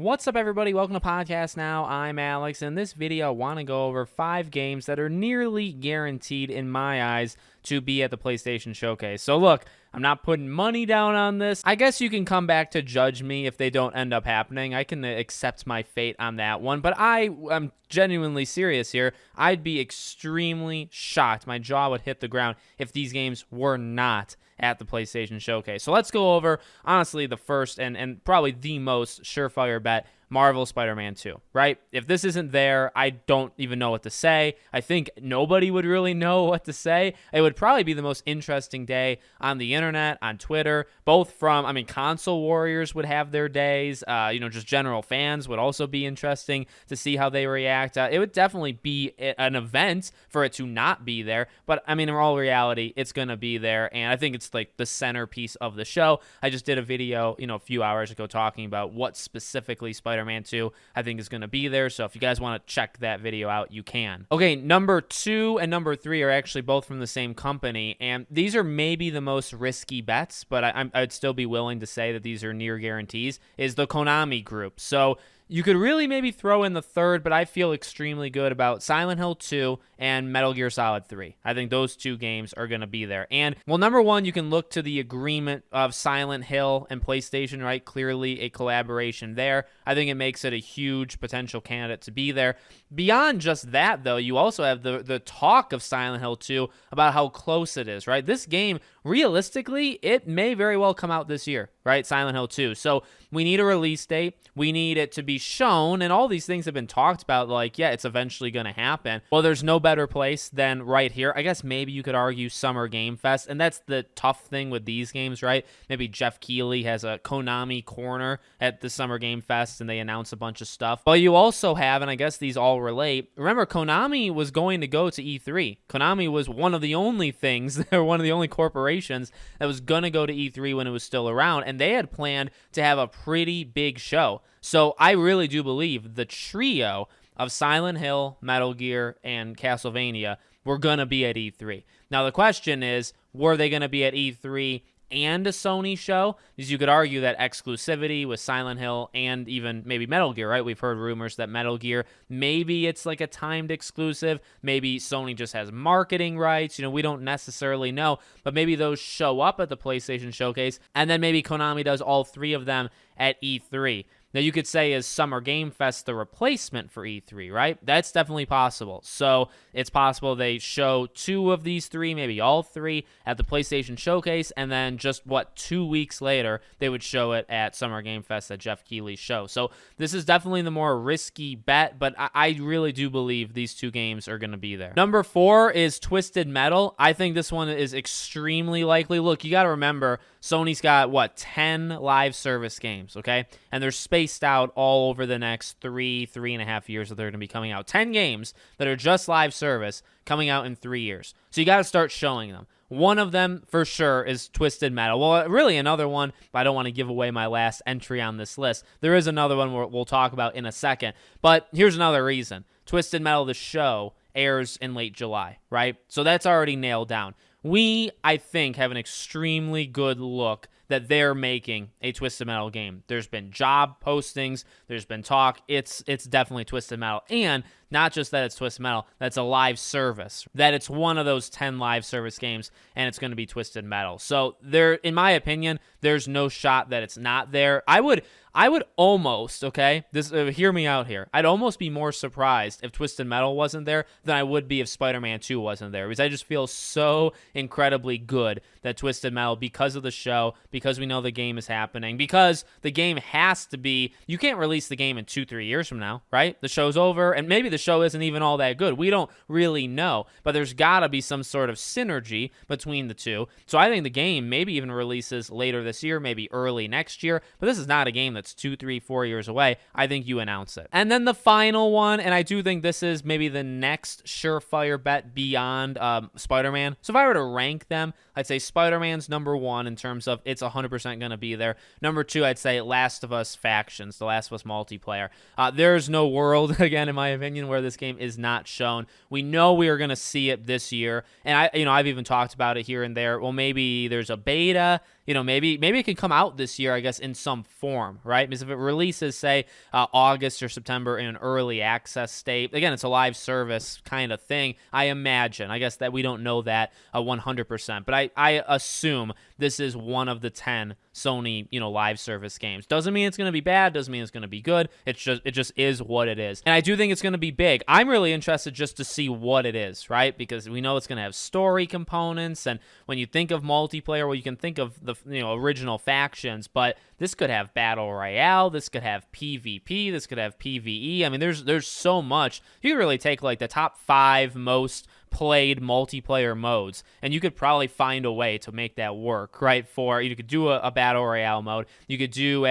What's up, everybody? Welcome to Podcast Now. I'm Alex. In this video, I want to go over 5 games that are nearly guaranteed, in my eyes, to be at the PlayStation Showcase. So look, I'm not putting money down on this. I guess you can come back to judge me if they don't end up happening. I can accept my fate on that one, but I'm genuinely serious here. I'd be extremely shocked. My jaw would hit the ground if these games were not at the PlayStation Showcase. So let's go over, honestly, the first and probably the most surefire bet, Marvel Spider-Man 2, right? If this isn't there, I don't even know what to say. I think nobody would really know what to say. It would probably be the most interesting day on the internet, on Twitter, both from, console warriors would have their days, just general fans would also be interesting to see how they react. It would definitely be an event for it to not be there, but in all reality, it's going to be there, and I think it's like the centerpiece of the show. I just did a video, a few hours ago talking about what specifically Spider-Man 2 I think is going to be there, so if you guys want to check that video out, you can. Okay, number 2 and number 3 are actually both from the same company, and these are maybe the most risky bets, but I'd still be willing to say that these are near guarantees, is the Konami Group. So you could really maybe throw in the third, but I feel extremely good about Silent Hill 2 and Metal Gear Solid 3. I think those two games are going to be there. And, well, number one, you can look to the agreement of Silent Hill and PlayStation, right? Clearly a collaboration there. I think it makes it a huge potential candidate to be there. Beyond just that, though, you also have the talk of Silent Hill 2 about how close it is, right? This game, realistically, it may very well come out this year, right? Silent Hill 2. So we need a release date. We need it to be shown, and all these things have been talked about, like, yeah, it's eventually going to happen. Well, there's no better place than right here. I guess maybe you could argue Summer Game Fest, and that's the tough thing with these games, right? Maybe Jeff Keighley has a Konami corner at the Summer Game Fest, and they announce a bunch of stuff. But you also have, and I guess these all relate, remember, Konami was going to go to E3. Konami was one of the only things, or one of the only corporations that was going to go to E3 when it was still around, and they had planned to have a pretty big show. So I really do believe the trio of Silent Hill, Metal Gear, and Castlevania were going to be at E3. Now the question is, were they going to be at E3 and a Sony show? Because you could argue that exclusivity with Silent Hill and even maybe Metal Gear, right? We've heard rumors that Metal Gear, maybe it's like a timed exclusive. Maybe Sony just has marketing rights. We don't necessarily know. But maybe those show up at the PlayStation Showcase, and then maybe Konami does all 3 of them at E3. Now, you could say, is Summer Game Fest the replacement for E3, right? That's definitely possible. So it's possible they show 2 of these 3, maybe all 3, at the PlayStation Showcase, and then just, 2 weeks later, they would show it at Summer Game Fest at Jeff Keighley's show. So this is definitely the more risky bet, but I really do believe these 2 games are going to be there. Number 4 is Twisted Metal. I think this one is extremely likely. Look, you got to remember, Sony's got, 10 live service games, okay? And they're spaced out all over the next 3.5 years that they're going to be coming out. 10 games that are just live service coming out in 3 years. So you got to start showing them. One of them, for sure, is Twisted Metal. Well, really another one, but I don't want to give away my last entry on this list. There is another one we'll talk about in a second. But here's another reason. Twisted Metal, the show, airs in late July, right? So that's already nailed down. We, I think, have an extremely good look that they're making a Twisted Metal game. There's been job postings. There's been talk. It's definitely Twisted Metal. And not just that it's Twisted Metal, that's a live service. That it's one of those 10 live service games, and it's going to be Twisted Metal. So there, in my opinion, there's no shot that it's not there. I would almost, okay, hear me out here. I'd almost be more surprised if Twisted Metal wasn't there than I would be if Spider-Man 2 wasn't there, because I just feel so incredibly good that Twisted Metal, because of the show, because we know the game is happening, because the game has to be, you can't release the game in 2-3 years from now, right? The show's over, and maybe the show isn't even all that good. We don't really know, but there's got to be some sort of synergy between the two. So I think the game maybe even releases later this year, maybe early next year, but this is not a game that's 2, 3, 4 years away. I think you announce it. And then the final one, and I do think this is maybe the next surefire bet beyond Spider-Man. So if I were to rank them, I'd say Spider-Man's number 1 in terms of it's 100% going to be there. Number 2, I'd say Last of Us Factions, the Last of Us multiplayer. There's no world, again, in my opinion, where this game is not shown. We know we are going to see it this year, and I've even talked about it here and there. Well, maybe there's a beta maybe it can come out this year, I guess, in some form, right? Because if it releases, say, August or September in an early access state, again, it's a live service kind of thing, I imagine. I guess that we don't know that 100%, but I assume this is one of the 10 Sony, live service games. Doesn't mean it's going to be bad, doesn't mean it's going to be good. It just is what it is. And I do think it's going to be big. I'm really interested just to see what it is, right? Because we know it's going to have story components, and when you think of multiplayer, well, you can think of the original factions, but this could have battle royale, this could have PvP, this could have PvE. I mean, there's so much. You could really take like the top 5 most played multiplayer modes, and you could probably find a way to make that work, right? You could do a battle royale mode. You could do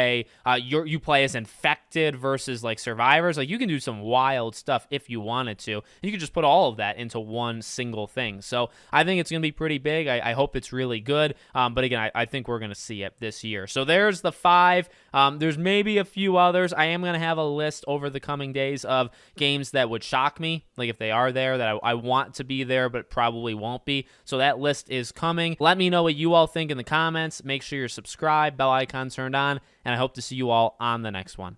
you play as infected versus like survivors. Like, you can do some wild stuff if you wanted to. You could just put all of that into one single thing. So I think it's going to be pretty big. I hope it's really good. But again, I think we're going to see it this year. So there's the 5. There's maybe a few others. I am going to have a list over the coming days of games that would shock me, like if they are there, that I want to be there, but probably won't be. So that list is coming. Let me know what you all think in the comments. Make sure you're subscribed, bell icon turned on, and I hope to see you all on the next one.